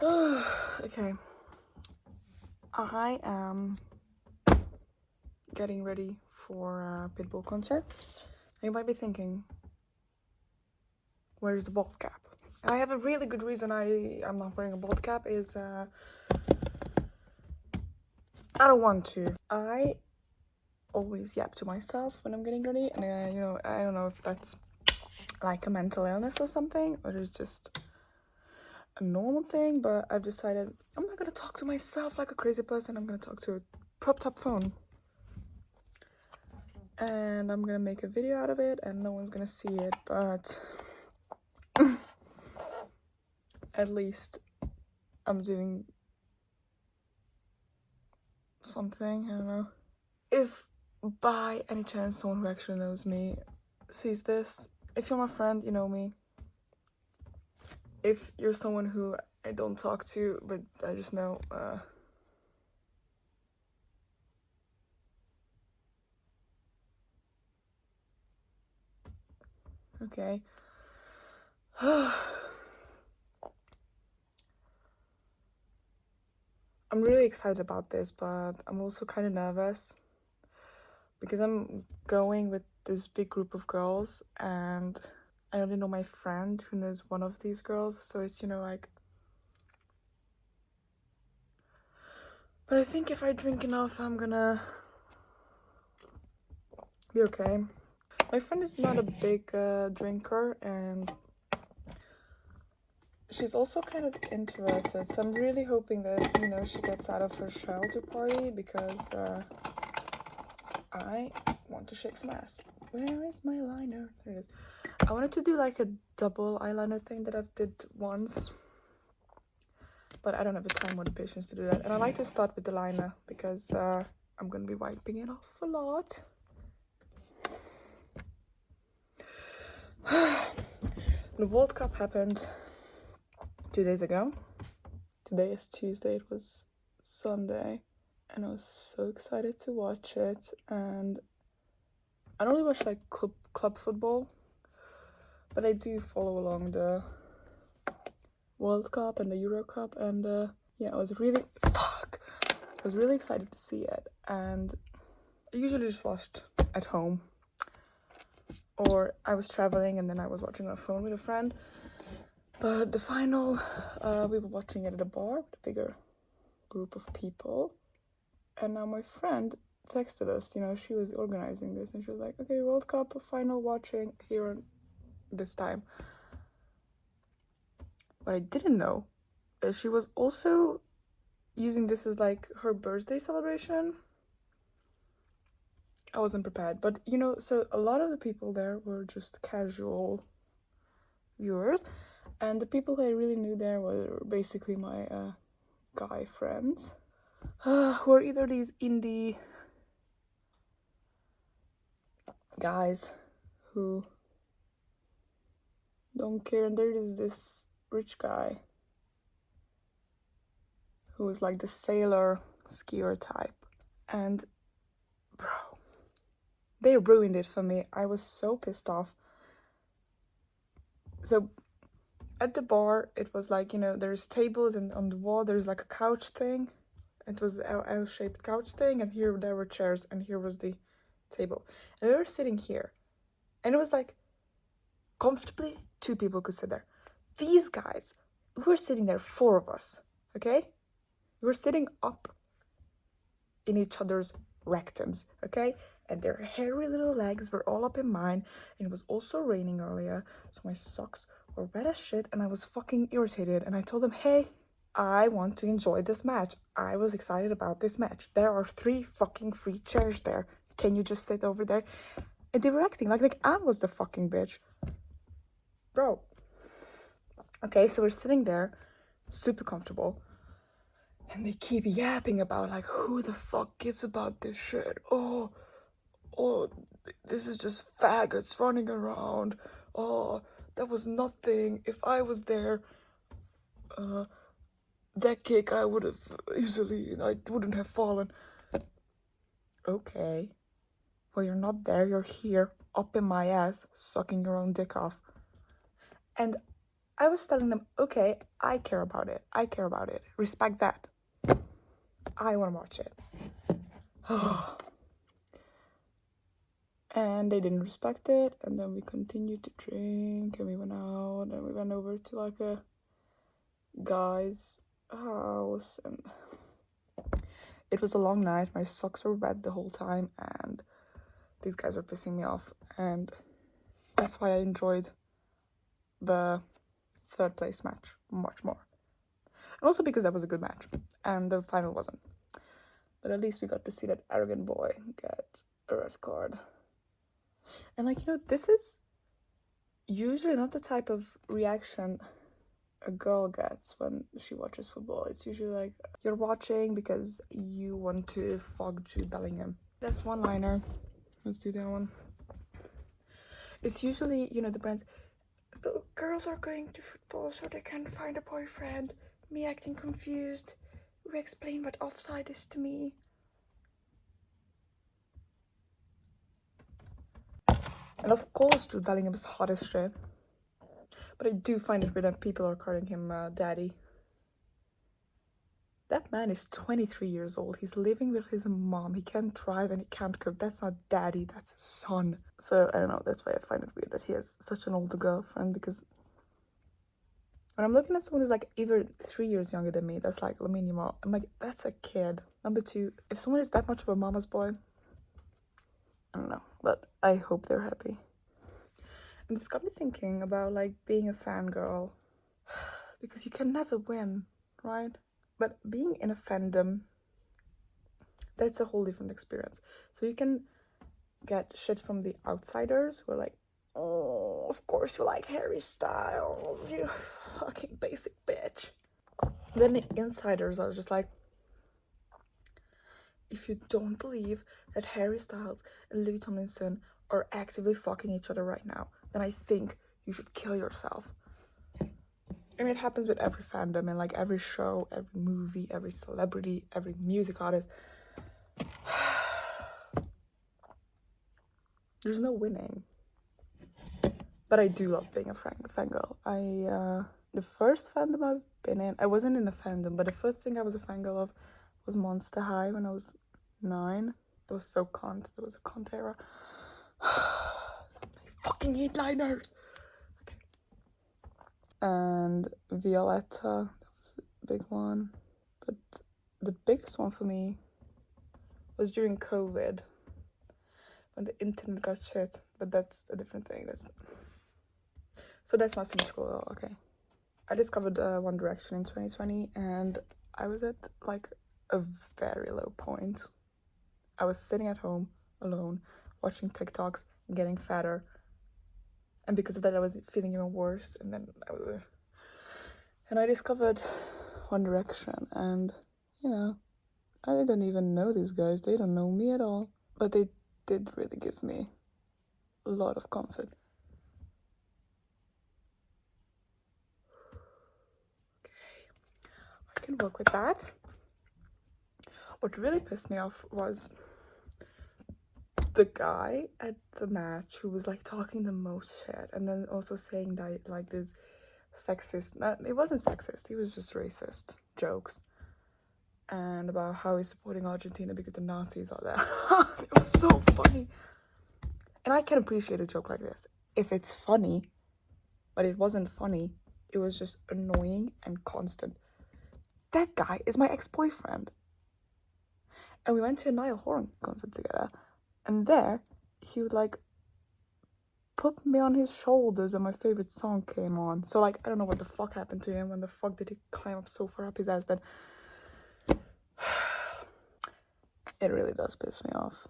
Okay. I am getting ready for a Pitbull concert. You might be thinking, where's the bald cap? And I have a really good reason I'm not wearing a bald cap is I don't want to. I always yap to myself when I'm getting ready, and I don't know if that's like a mental illness or something, or it's just a normal thing, but I've decided I'm not gonna talk to myself like a crazy person. I'm gonna talk to a propped up phone. And I'm gonna make a video out of it and no one's gonna see it, but at least I'm doing something. I don't know. If by any chance someone who actually knows me sees this, if you're my friend, you know me. If you're someone who I don't talk to but I just know, okay. I'm really excited about this, but I'm also kind of nervous because I'm going with this big group of girls and I only know my friend who knows one of these girls, so it's, like... But I think if I drink enough, I'm gonna be okay. My friend is not a big drinker, and she's also kind of introverted, so I'm really hoping that, she gets out of her shell to party, because I want to shake some ass. Where is my liner? There it is. I wanted to do like a double eyeliner thing that I've did once, but I don't have the time or the patience to do that. And I like to start with the liner because I'm gonna be wiping it off a lot. The World Cup happened 2 days ago. Today is Tuesday, it was Sunday, and I was so excited to watch it. And I don't really watch like club football, but I do follow along the World Cup and the Euro Cup, and yeah, I was really excited to see it. And I usually just watched at home, or I was traveling and then I was watching on a phone with a friend. But the final, we were watching it at a bar with a bigger group of people, and now my friend texted us, she was organizing this, and she was like, okay, World Cup final watching here this time. What I didn't know is she was also using this as like her birthday celebration. I wasn't prepared, but so a lot of the people there were just casual viewers, and the people who I really knew there were basically my guy friends, who are either these indie guys who don't care, and there is this rich guy who is like the sailor skier type, and bro, they ruined it for me. I was so pissed off. So at the bar, it was like, there's tables, and on the wall there's like a couch thing. It was an L-shaped couch thing, and here there were chairs, and here was the table, and we were sitting here, and it was like comfortably 2 people could sit there. These guys, we were sitting there, 4 of us, okay? We were sitting up in each other's rectums, okay? And their hairy little legs were all up in mine, and it was also raining earlier, so my socks were wet as shit, and I was fucking irritated, and I told them, hey, I want to enjoy this match. I was excited about this match. There are 3 fucking free chairs there. Can you just sit over there? And they were acting like I was the fucking bitch. Bro. Okay, so we're sitting there, super comfortable, and they keep yapping about like, who the fuck gives about this shit? Oh, this is just faggots running around. Oh, that was nothing. If I was there, that kick I would have I wouldn't have fallen. Okay, well, you're not there, you're here, up in my ass, sucking your own dick off. And I was telling them, okay, I care about it. I care about it. Respect that. I want to watch it. And they didn't respect it, and then we continued to drink, and we went out, and we went over to like a guy's house, and it was a long night. My socks were wet the whole time, and these guys were pissing me off, and that's why I enjoyed the third place match much more. And also because that was a good match, and the final wasn't. But at least we got to see that arrogant boy get a red card. And like, you know, this is usually not the type of reaction a girl gets when she watches football. It's usually like, you're watching because you want to fuck Jude Bellingham. That's one liner. Let's do that one. It's usually, you know, the brands, oh, girls are going to football so they can find a boyfriend. Me acting confused. We explain what offside is to me. And of course, Jude Bellingham is hot as shit. But I do find it weird that people are calling him daddy. That man is 23 years old. He's living with his mom. He can't drive and he can't cook. That's not daddy, that's son. So, I don't know, that's why I find it weird that he has such an older girlfriend, because when I'm looking at someone who's like either 3 years younger than me, that's like Lamine Yamal, I'm like, that's a kid. Number two, if someone is that much of a mama's boy, I don't know, but I hope they're happy. And this got me thinking about like being a fangirl, because you can never win, right? But being in a fandom, that's a whole different experience. So you can get shit from the outsiders who are like, oh, of course you like Harry Styles, you fucking basic bitch. Then the insiders are just like, if you don't believe that Harry Styles and Louis Tomlinson are actively fucking each other right now, then I think you should kill yourself. I mean, it happens with every fandom and like every show, every movie, every celebrity, every music artist. There's no winning. But I do love being a fangirl. The first fandom I've been in, I wasn't in a fandom, but the first thing I was a fangirl of was Monster High when I was 9. It was so cunt. It was a cunt era. I fucking hate liners. Okay. And Violetta, that was a big one. But the biggest one for me was during COVID, when the internet got shit. But that's a different thing. So that's not so much cool at all. Okay. I discovered One Direction in 2020, and I was at like a very low point. I was sitting at home alone, watching TikToks and getting fatter. And because of that, I was feeling even worse. And then I discovered One Direction, and you know, I didn't even know these guys. They don't know me at all. But they did really give me a lot of comfort. I can work with that. What really pissed me off was the guy at the match who was like talking the most shit, and then also saying that like this sexist, it wasn't sexist, he was just racist jokes, and about how he's supporting Argentina because the Nazis are there. It was so funny. And I can appreciate a joke like this if it's funny, but it wasn't funny. It was just annoying and constant. That guy is my ex-boyfriend. And we went to a Niall Horan concert together. And there, he would like put me on his shoulders when my favorite song came on. So like, I don't know what the fuck happened to him. When the fuck did he climb up so far up his ass that it really does piss me off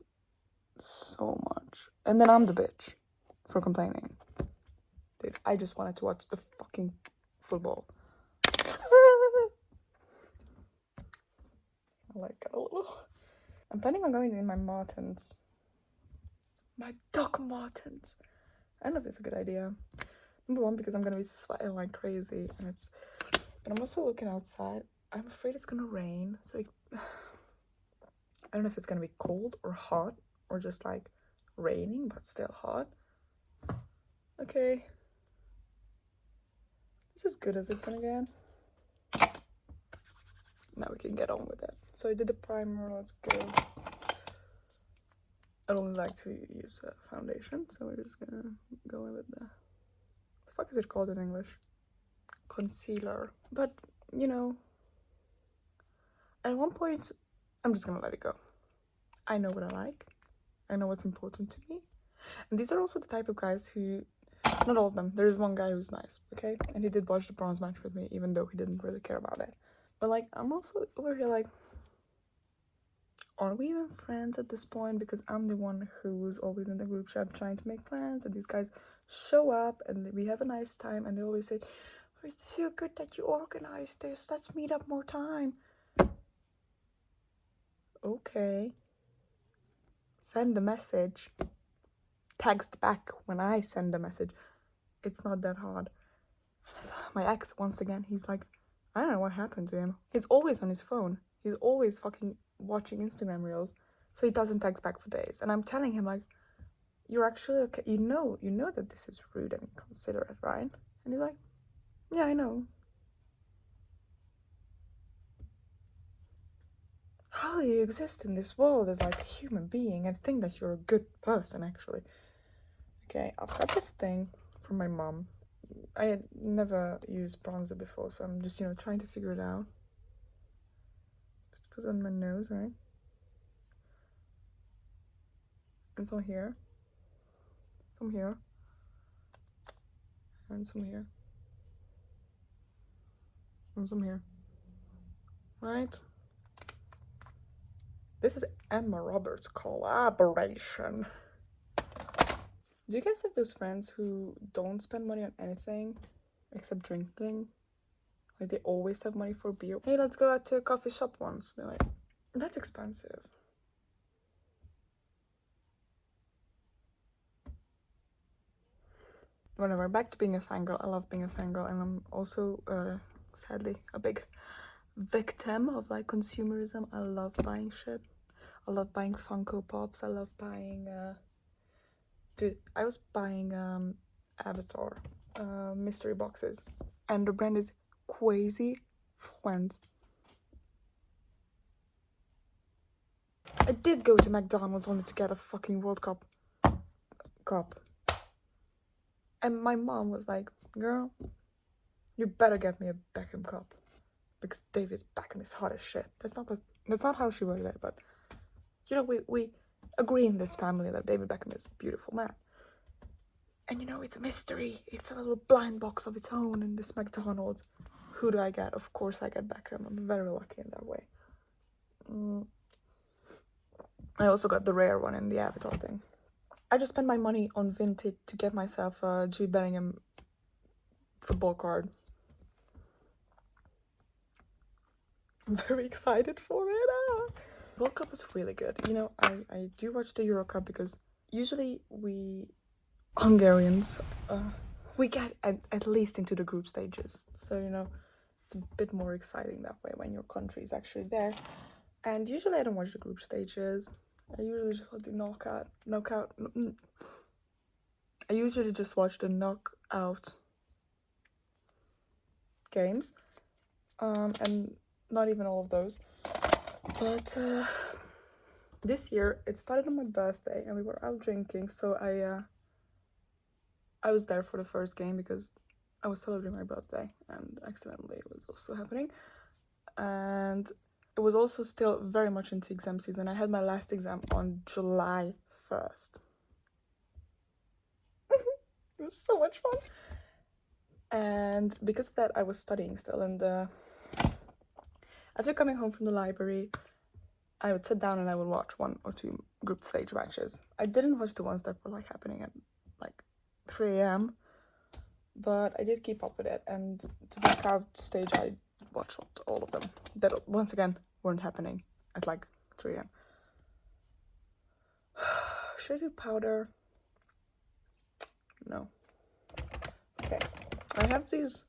so much. And then I'm the bitch for complaining. Dude, I just wanted to watch the fucking football. I like it a little. I'm planning on going in my Martens. My Doc Martens. I don't know if that's a good idea. Number one, because I'm gonna be sweating like crazy, but I'm also looking outside. I'm afraid it's gonna rain, so I don't know if it's gonna be cold or hot or just like raining but still hot. Okay, It's as good as it can get. Now we can get on with it. So I did the primer, let's go. I don't like to use foundation, so we're just gonna go in with the fuck is it called in English? Concealer. But, you know, at one point, I'm just gonna let it go. I know what I like. I know what's important to me. And these are also the type of guys who, not all of them, there's one guy who's nice, okay? And he did watch the bronze match with me, even though he didn't really care about it. But, like, I'm also over here, like, are we even friends at this point? Because I'm the one who's always in the group chat trying to make plans, and these guys show up and we have a nice time, and they always say, it's so good that you organized this, let's meet up more time. Okay. Send a message. Text back when I send a message. It's not that hard. My ex, once again, he's like, I don't know what happened to him. He's always on his phone. He's always fucking watching Instagram reels. So he doesn't text back for days. And I'm telling him, like, you're actually okay. You know that this is rude and inconsiderate, right? And he's like, yeah, I know. How do you exist in this world as like a human being and think that you're a good person, actually? Okay, I've got this thing from my mom. I had never used bronzer before, so I'm just, trying to figure it out. Just put it on my nose, right? And some here. Some here. And some here. And some here. Right? This is Emma Roberts' collaboration. Do you guys have those friends who don't spend money on anything except drinking? Like, they always have money for beer. Hey, let's go out to a coffee shop once. They're like, that's expensive. Whatever, back to being a fangirl. I love being a fangirl, and I'm also, sadly, a big victim of, like, consumerism. I love buying shit. I love buying Funko Pops. I love buying, dude, I was buying, Avatar, mystery boxes. And the brand is Crazy Friends. I did go to McDonald's only to get a fucking World Cup cup. And my mom was like, girl, you better get me a Beckham cup. Because David Beckham is hot as shit. That's not how she worded it, but we agree in this family that David Beckham is a beautiful man. And it's a mystery. It's a little blind box of its own in this McDonald's. Who do I get? Of course I get Beckham. I'm very lucky in that way. I also got the rare one in the Avatar thing. I just spent my money on Vinted to get myself a Jude Bellingham football card. I'm very excited for it. World Cup was really good. I do watch the Euro Cup because usually we Hungarians, we get at least into the group stages. So, it's a bit more exciting that way when your country is actually there. And usually I don't watch the group stages. I usually just watch the knockout. I usually just watch the knockout games. And not even all of those. But this year it started on my birthday and we were out drinking, so I was there for the first game because I was celebrating my birthday and accidentally it was also happening. And it was also still very much into exam season. I had my last exam on July 1st. It was so much fun. And because of that, I was studying still. And after coming home from the library, I would sit down and I would watch 1 or 2 group stage matches. I didn't watch the ones that were happening at 3 a.m. But I did keep up with it. And to the knockout stage, I watched all of them. That once again weren't happening at 3 a.m. Should I do powder? No. Okay. I have these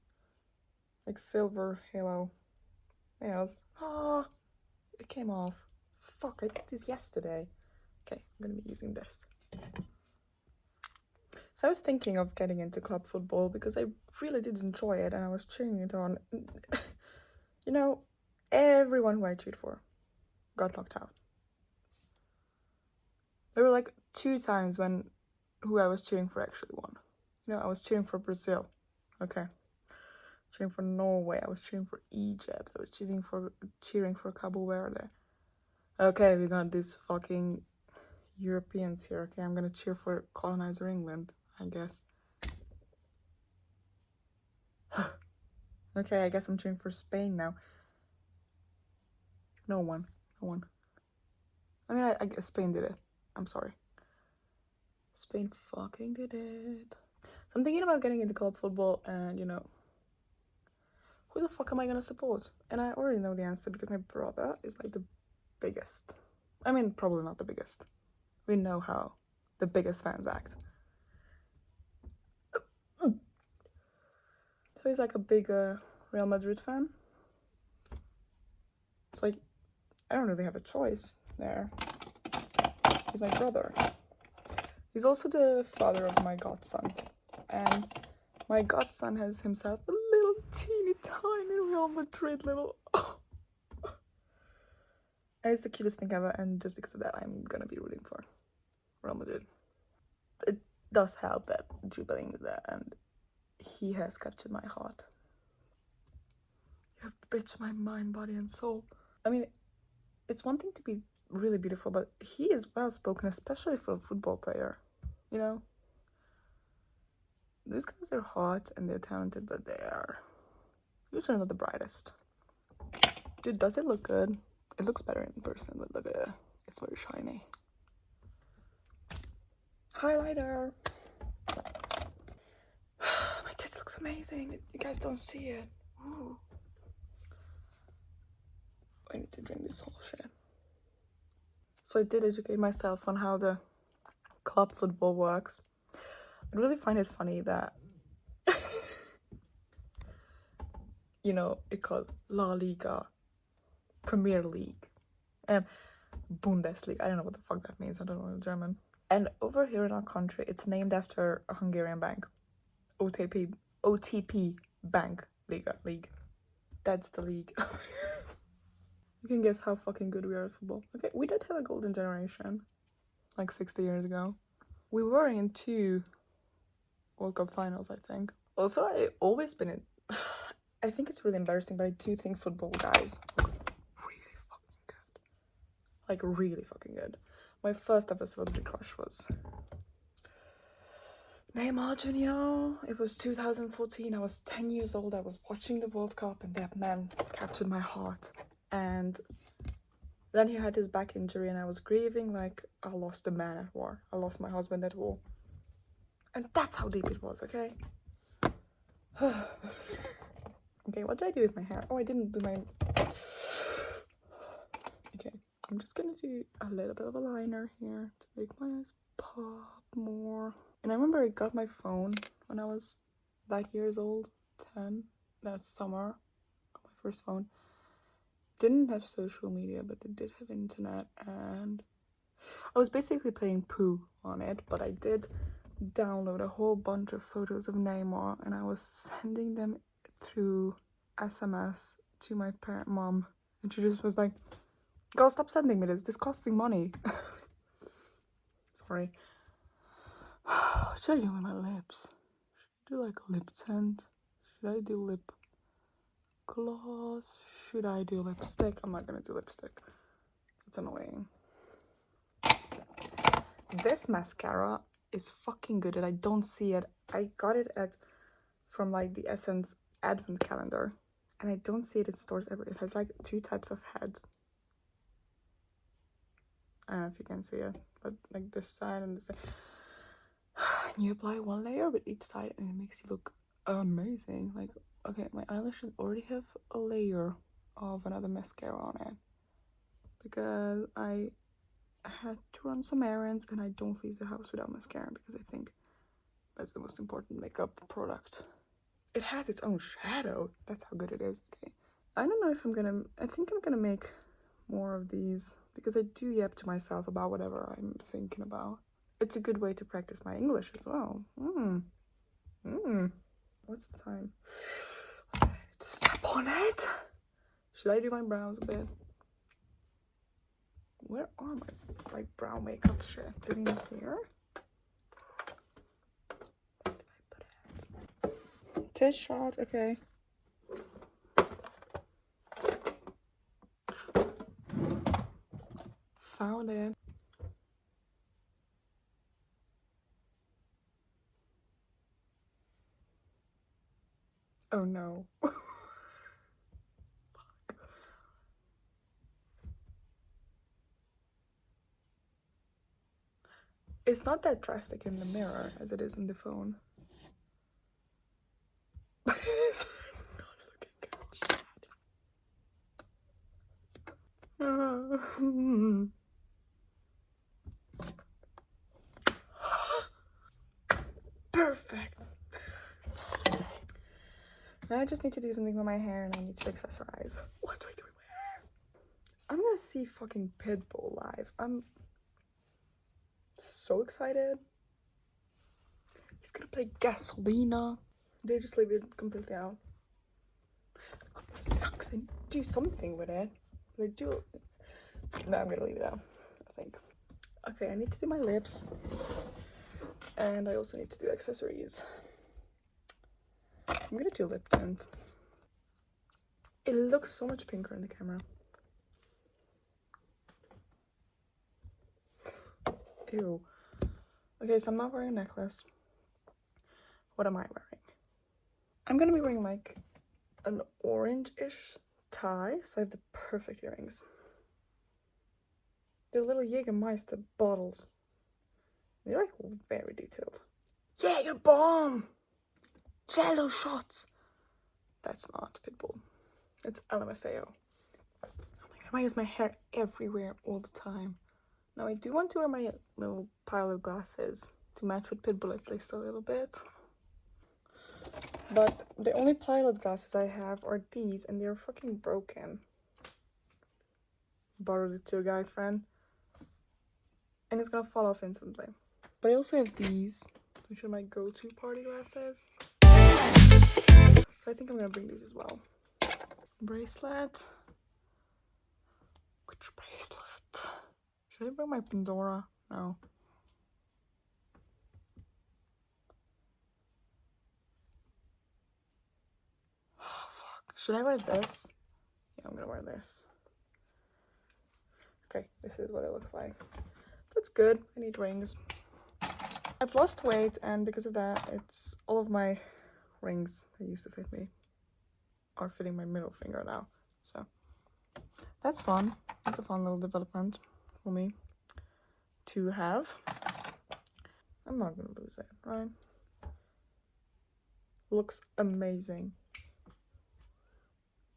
silver halo nails. It came off. Fuck, I did this yesterday. Okay, I'm gonna be using this. So I was thinking of getting into club football because I really did enjoy it and I was cheering it on. You know, everyone who I cheered for got knocked out. There were like 2 times when who I was cheering for actually won. You know, I was cheering for Brazil. Okay. Cheering for Norway. I was cheering for Egypt. I was cheering for Cabo Verde. Okay, we got these fucking Europeans here. Okay, I'm gonna cheer for colonizer England, I guess. Okay, I guess I'm cheering for Spain now. No one. I mean, I guess Spain did it. I'm sorry. Spain fucking did it. So I'm thinking about getting into club football and, you know, who the fuck am I gonna support? And I already know the answer because my brother is like the biggest. I mean, probably not the biggest. We know how the biggest fans act. So he's like a big Real Madrid fan. It's like, I don't really have a choice there. He's my brother. He's also the father of my godson. And my godson has himself a little teeny tiny Real Madrid little... And it's the cutest thing ever, and just because of that, I'm gonna be rooting for Real Madrid. It does help that Jude Bellingham is there, and he has captured my heart. You have bitched my mind, body, and soul. I mean, it's one thing to be really beautiful, but he is well spoken, especially for a football player. You know, these guys are hot and they're talented, but they are usually not the brightest. Dude, does it look good? It looks better in person, but look at it. It's very shiny. Highlighter. My tits looks amazing. You guys don't see it. Ooh. I need to drink this whole shit. So I did educate myself on how the club football works. I really find it funny that you know, it called La Liga, Premier League, and Bundesliga. I don't know what the fuck that means. I don't know German. And over here in our country, it's named after a Hungarian bank, OTP Bank League. That's the league. You can guess how fucking good we are at football. Okay, we did have a golden generation, like 60 years ago. We were in 2 World Cup finals, I think. Also, I've always been in... I think it's really embarrassing, but I do think football guys look really fucking good. Like, really fucking good. My first ever celebrity crush was Neymar Jr. It was 2014. I was 10 years old. I was watching the World Cup, and that man captured my heart. And then he had his back injury, and I was grieving like I lost a man at war. I lost my husband at war. And that's how deep it was, okay? Okay, what did I do with my hair? Oh, I didn't do my... Okay, I'm just gonna do a little bit of a liner here to make my eyes pop more. And I remember I got my phone when I was that years old, 10, that summer. Got my first phone. Didn't have social media, but it did have internet, and I was basically playing poo on it, but I did download a whole bunch of photos of Neymar, and I was sending them through SMS to my mom, and she just was like, "Girl, stop sending me this costing money." Sorry. What should I do with my lips? Should I do like lip tint? Should I do lip gloss? Should I do lipstick? I'm not gonna do lipstick. It's annoying. This mascara is fucking good, and I don't see it. I got it from like the Essence advent calendar, and I don't see it in stores ever. It has like 2 types of heads. I don't know if you can see it, but like this side and this side. And you apply 1 layer with each side, and it makes you look amazing. Like, okay, my eyelashes already have a layer of another mascara on it because I had to run some errands, and I don't leave the house without mascara because I think that's the most important makeup product. It has its own shadow. That's how good it is. Okay, I don't know if I think I'm gonna make more of these because I do yap to myself about whatever I'm thinking about. It's a good way to practice my English as well. What's the time? To step on it. Should I do my brows a bit? Where are my like brow makeup shit? Is it in here? Where did I put it? Test shot, okay. Found it. Oh no. It's not that drastic in the mirror as it is in the phone. But it is not looking good. Perfect. Now I just need to do something with my hair and I need to accessorize. What do I do with my hair? I'm gonna see fucking Pitbull live. I'm so excited. He's gonna play Gasolina. They just leave it completely out. It sucks. I do something with it. But I do. No, I'm gonna leave it out, I think. Okay, I need to do my lips. And I also need to do accessories. I'm gonna do lip tint. It looks so much pinker in the camera. Ew. Okay, so I'm not wearing a necklace. What am I wearing? I'm gonna be wearing like an orange-ish tie, so I have the perfect earrings. They're little Jägermeister bottles. They're like very detailed. Jäger bomb! Jello shots! That's not Pitbull. It's LMFAO. Oh my god, I use my hair everywhere all the time. Now I do want to wear my little pilot glasses to match with Pitbull at least a little bit. But the only pilot glasses I have are these and they're fucking broken. Borrowed it to a guy friend. And it's gonna fall off instantly. But I also have these, which are my go-to party glasses. So I think I'm gonna bring these as well. Bracelet. Which bracelet? Should I bring my Pandora? No. Oh, fuck. Should I wear this? Yeah, I'm gonna wear this. Okay, this is what it looks like. That's good. I need rings. I've lost weight, and because of that, it's all of my rings that used to fit me are fitting my middle finger now. So that's fun. That's a fun little development for me to have. I'm not gonna lose it, right? Looks amazing.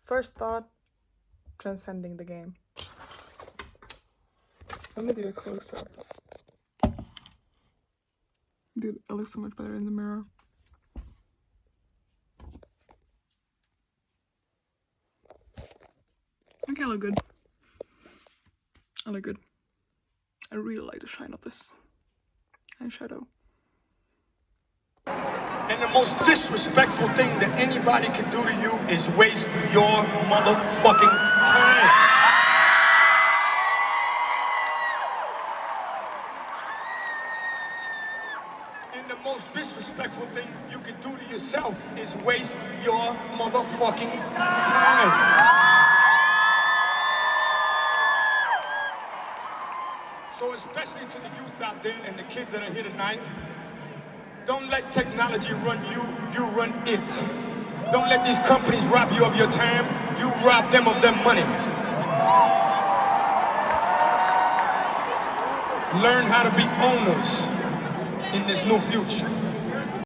First thought, transcending the game. Let me do a close-up. Dude, it looks so much better in the mirror. Okay, I look good. I look good. I really like the shine of this eyeshadow. And the most disrespectful thing that anybody can do to you is waste your motherfucking time. And the most disrespectful thing you can do to yourself is waste your motherfucking time. So especially to the youth out there and the kids that are here tonight, don't let technology run you, you run it. Don't let these companies rob you of your time, you rob them of their money. Learn how to be owners in this new future.